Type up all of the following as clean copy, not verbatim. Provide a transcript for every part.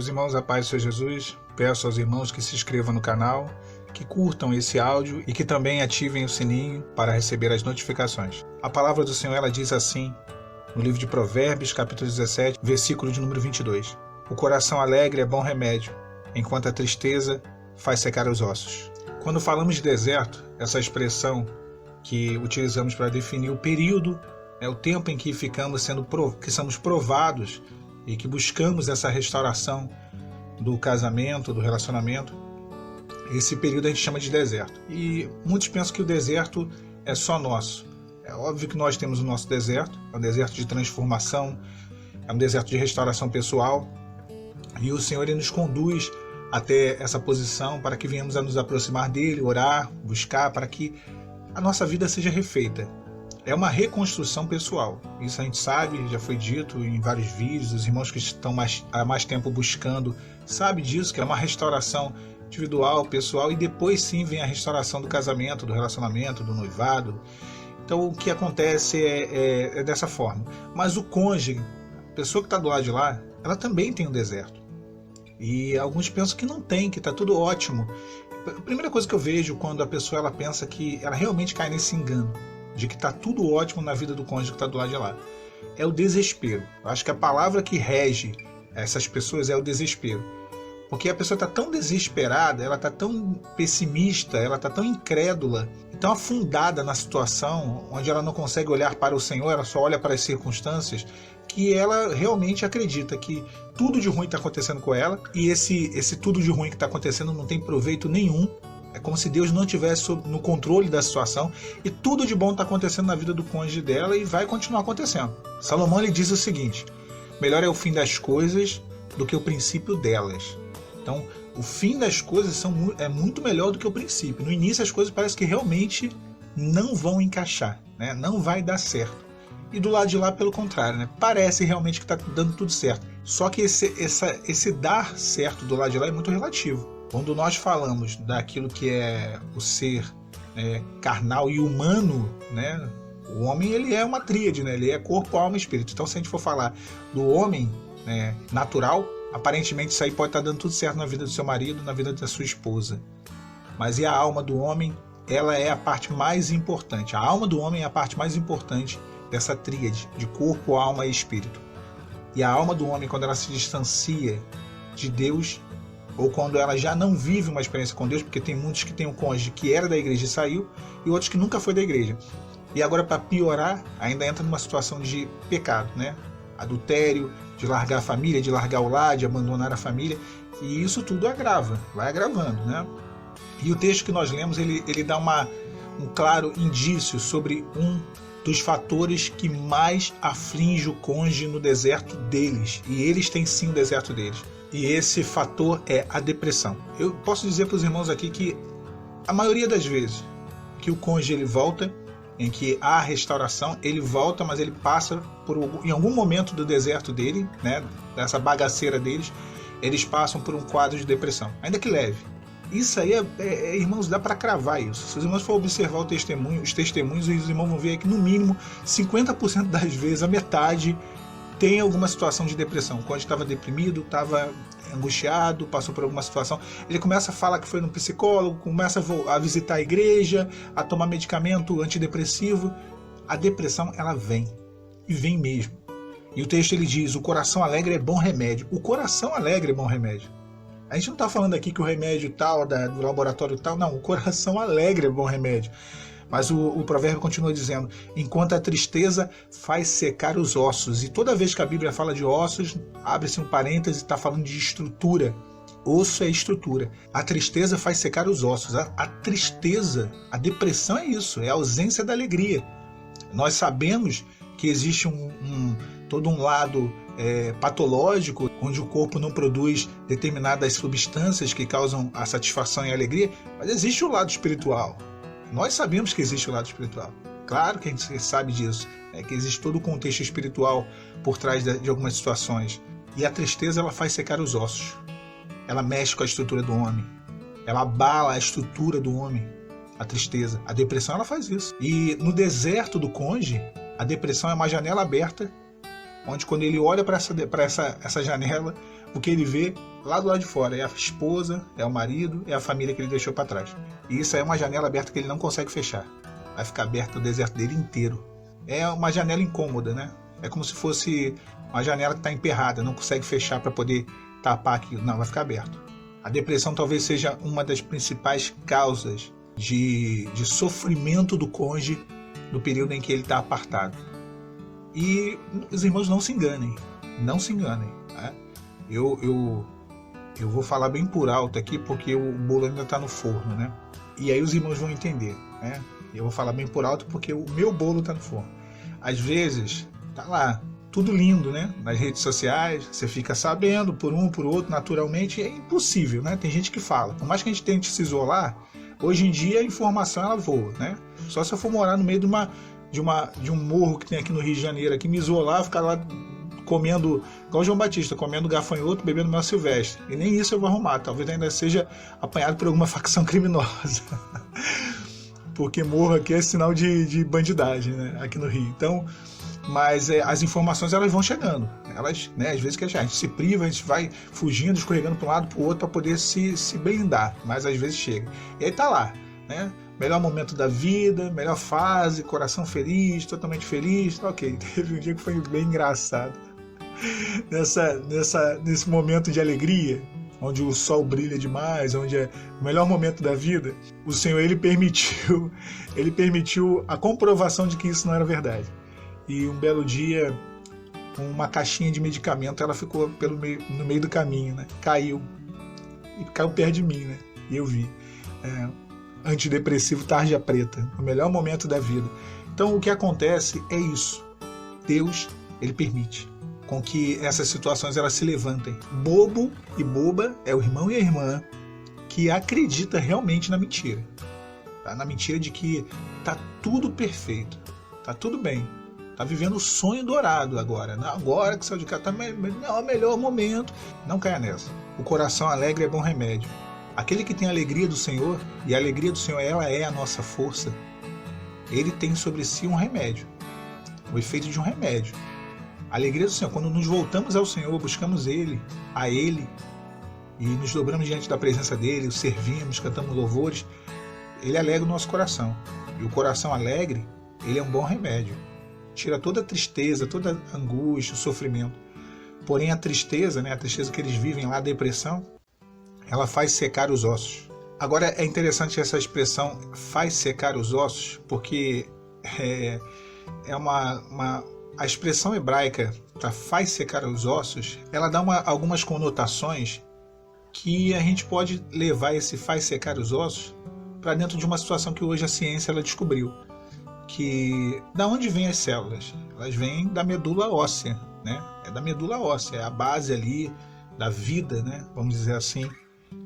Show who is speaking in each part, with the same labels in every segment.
Speaker 1: Meus irmãos, a paz do Senhor Jesus, peço aos irmãos que se inscrevam no canal, que curtam esse áudio e que também ativem o sininho para receber as notificações. A palavra do Senhor, ela diz assim, no livro de Provérbios, capítulo 17, versículo de número 22. O coração alegre é bom remédio, enquanto a tristeza faz secar os ossos. Quando falamos de deserto, essa expressão que utilizamos para definir o período, é o tempo em que somos provados e que buscamos essa restauração do casamento, do relacionamento. Esse período a gente chama de deserto. E muitos pensam que o deserto é só nosso. É óbvio que nós temos o nosso deserto, é um deserto de transformação, é um deserto de restauração pessoal. E o Senhor, Ele nos conduz até essa posição para que venhamos a nos aproximar dEle, orar, buscar, para que a nossa vida seja refeita. É uma reconstrução pessoal. Isso a gente sabe, já foi dito em vários vídeos, os irmãos que estão há mais tempo buscando sabem disso, que é uma restauração individual, pessoal, e depois sim vem a restauração do casamento, do relacionamento, do noivado. Então o que acontece é dessa forma. Mas o cônjuge, a pessoa que está do lado de lá, ela também tem um deserto. E alguns pensam que não tem, que está tudo ótimo. A primeira coisa que eu vejo quando a pessoa ela pensa que ela realmente cai nesse engano, de que está tudo ótimo na vida do cônjuge que está do lado de lá, é o desespero. Eu acho que a palavra que rege essas pessoas é o desespero. Porque a pessoa está tão desesperada, ela está tão pessimista, ela está tão incrédula, tão afundada na situação, onde ela não consegue olhar para o Senhor, ela só olha para as circunstâncias, que ela realmente acredita que tudo de ruim está acontecendo com ela, e esse tudo de ruim que está acontecendo não tem proveito nenhum. É como se Deus não estivesse no controle da situação e tudo de bom está acontecendo na vida do cônjuge dela e vai continuar acontecendo. Salomão, ele diz o seguinte: melhor é o fim das coisas do que o princípio delas. Então, o fim das coisas é muito melhor do que o princípio. No início as coisas parecem que realmente não vão encaixar, né? Não vai dar certo. E do lado de lá, pelo contrário, né? Parece realmente que está dando tudo certo. Só que esse dar certo do lado de lá é muito relativo. Quando nós falamos daquilo que é o ser carnal e humano, né? O homem, ele é uma tríade, né? Ele é corpo, alma e espírito. Então, se a gente for falar do homem natural, aparentemente isso aí pode estar dando tudo certo na vida do seu marido, na vida da sua esposa. Mas e a alma do homem? Ela é a parte mais importante. A alma do homem é a parte mais importante dessa tríade de corpo, alma e espírito. E a alma do homem, quando ela se distancia de Deus, ou quando ela já não vive uma experiência com Deus, porque tem muitos que têm um cônjuge que era da igreja e saiu, e outros que nunca foi da igreja. E agora, para piorar, ainda entra numa situação de pecado, né? Adultério, de largar a família, de largar o lar, de abandonar a família, e isso tudo agrava, vai agravando, né? E o texto que nós lemos, ele dá um claro indício sobre um dos fatores que mais aflige o cônjuge no deserto deles, e eles têm sim o deserto deles. E esse fator é a depressão. Eu posso dizer para os irmãos aqui que a maioria das vezes que o cônjuge ele volta, em que há restauração, ele volta, mas ele passa em algum momento do deserto dele, né, dessa bagaceira deles, eles passam por um quadro de depressão, ainda que leve. Isso aí, irmãos, dá para cravar isso. Se os irmãos forem observar os testemunhos, os irmãos vão ver que no mínimo 50% das vezes, a metade tem alguma situação de depressão. Quando estava deprimido, estava angustiado, passou por alguma situação, ele começa a falar que foi no psicólogo, começa a visitar a igreja, a tomar medicamento antidepressivo. A depressão, ela vem, e vem mesmo. E o texto ele diz: o coração alegre é bom remédio. O coração alegre é bom remédio. A gente não está falando aqui que o remédio tal, do laboratório tal, não, o coração alegre é bom remédio. Mas o provérbio continua dizendo: enquanto a tristeza faz secar os ossos. E toda vez que a Bíblia fala de ossos, abre-se um parêntese e está falando de estrutura. Osso é estrutura. A tristeza faz secar os ossos. A tristeza, a depressão é isso, é a ausência da alegria. Nós sabemos que existe todo um lado patológico, onde o corpo não produz determinadas substâncias que causam a satisfação e a alegria, mas existe o lado espiritual. Nós sabemos que existe o lado espiritual. Claro que a gente sabe disso, que existe todo o contexto espiritual por trás de algumas situações. E a tristeza, ela faz secar os ossos. Ela mexe com a estrutura do homem. Ela abala a estrutura do homem. A tristeza. A depressão, ela faz isso. E no deserto do cônjuge, a depressão é uma janela aberta, onde quando ele olha para essa janela, o que ele vê lá do lado de fora. É a esposa, é o marido, é a família que ele deixou para trás. E isso aí é uma janela aberta que ele não consegue fechar. Vai ficar aberto o deserto dele inteiro. É uma janela incômoda, né? É como se fosse uma janela que está emperrada, não consegue fechar para poder tapar aquilo. Não, vai ficar aberto. A depressão talvez seja uma das principais causas de sofrimento do cônjuge no período em que ele está apartado. E os irmãos não se enganem. Não se enganem. Né? Eu vou falar bem por alto aqui, porque o bolo ainda está no forno, né? E aí os irmãos vão entender, né? Eu vou falar bem por alto porque o meu bolo está no forno. Às vezes, tá lá, tudo lindo, né? Nas redes sociais, você fica sabendo por um, por outro, naturalmente, é impossível, né? Tem gente que fala. Por mais que a gente tente se isolar, hoje em dia a informação ela voa, né? Só se eu for morar no meio de um morro que tem aqui no Rio de Janeiro, aqui me isolar, ficar lá comendo, igual o João Batista, comendo gafanhoto, bebendo mel silvestre. E nem isso eu vou arrumar. Talvez ainda seja apanhado por alguma facção criminosa. Porque morro aqui é sinal de bandidagem, né? Aqui no Rio. Então, mas as informações elas vão chegando. Elas, né, às vezes que a gente se priva, a gente vai fugindo, escorregando para um lado para o outro para poder se blindar. Mas às vezes chega. E aí tá lá, né? Melhor momento da vida, melhor fase, coração feliz, totalmente feliz. Ok, teve um dia que foi bem engraçado. Nesse momento de alegria, onde o sol brilha demais, onde é o melhor momento da vida, o Senhor ele permitiu a comprovação de que isso não era verdade. E um belo dia, uma caixinha de medicamento, ela ficou no meio do caminho, né? Caiu perto de mim, né? E eu vi. Antidepressivo tarja preta, o melhor momento da vida. Então o que acontece é isso. Deus, ele permite com que essas situações elas se levantem. Bobo e boba é o irmão e a irmã que acredita realmente na mentira. Tá? Na mentira de que tá tudo perfeito, tá tudo bem, tá vivendo o sonho dourado agora. Não, agora que saiu de casa, tá o melhor momento. Não caia nessa. O coração alegre é bom remédio. Aquele que tem a alegria do Senhor, e a alegria do Senhor ela é a nossa força, ele tem sobre si um remédio, o efeito de um remédio. A alegria do Senhor, quando nos voltamos ao Senhor, buscamos a Ele, e nos dobramos diante da presença dEle, o servimos, cantamos louvores, Ele alegra o nosso coração. E o coração alegre, ele é um bom remédio. Tira toda a tristeza, toda a angústia, o sofrimento. Porém a tristeza, né, a tristeza que eles vivem lá, a depressão, ela faz secar os ossos. Agora é interessante essa expressão faz secar os ossos, porque a expressão hebraica para faz secar os ossos, ela dá algumas conotações que a gente pode levar esse faz secar os ossos para dentro de uma situação que hoje a ciência ela descobriu. Que da onde vêm as células? Elas vêm da medula óssea, né? É da medula óssea, é a base ali da vida, né? Vamos dizer assim.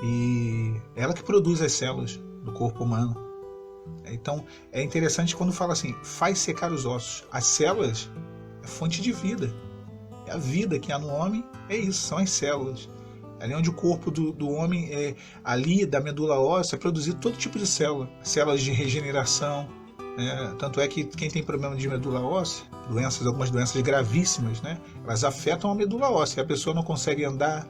Speaker 1: E ela que produz as células do corpo humano. Então é interessante quando fala assim, faz secar os ossos. As células é fonte de vida. É a vida que há no homem, é isso, são as células. Ali onde o corpo do homem, ali da medula óssea, é produzido todo tipo de célula. Células de regeneração. Tanto é que quem tem problema de medula óssea, algumas doenças gravíssimas, né, elas afetam a medula óssea. A pessoa não consegue andar.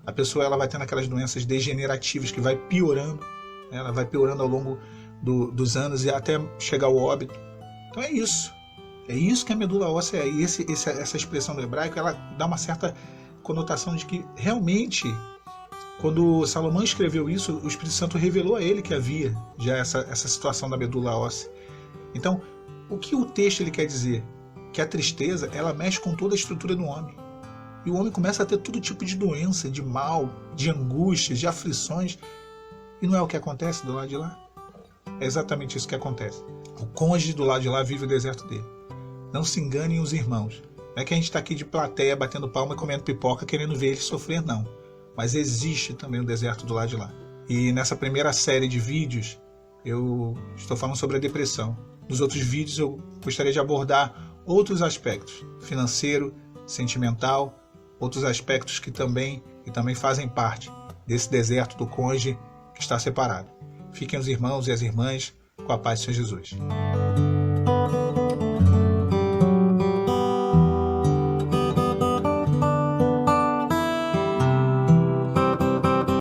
Speaker 1: A pessoa ela vai tendo aquelas doenças degenerativas que vai piorando, né? Ela vai piorando ao longo dos anos e até chegar ao óbito. Então é isso que a medula óssea é. E essa expressão do hebraico ela dá uma certa conotação de que realmente, quando Salomão escreveu isso, o Espírito Santo revelou a ele que havia já essa situação da medula óssea. Então, o que o texto ele quer dizer? Que a tristeza ela mexe com toda a estrutura do homem. E o homem começa a ter todo tipo de doença, de mal, de angústias, de aflições. E não é o que acontece do lado de lá? É exatamente isso que acontece. O cônjuge do lado de lá vive o deserto dele. Não se enganem os irmãos. Não é que a gente está aqui de plateia, batendo palma e comendo pipoca, querendo ver ele sofrer, não. Mas existe também o deserto do lado de lá. E nessa primeira série de vídeos, eu estou falando sobre a depressão. Nos outros vídeos eu gostaria de abordar outros aspectos. Financeiro, sentimental, outros aspectos que também fazem parte desse deserto do cônjuge que está separado. Fiquem os irmãos e as irmãs com a paz de Senhor Jesus.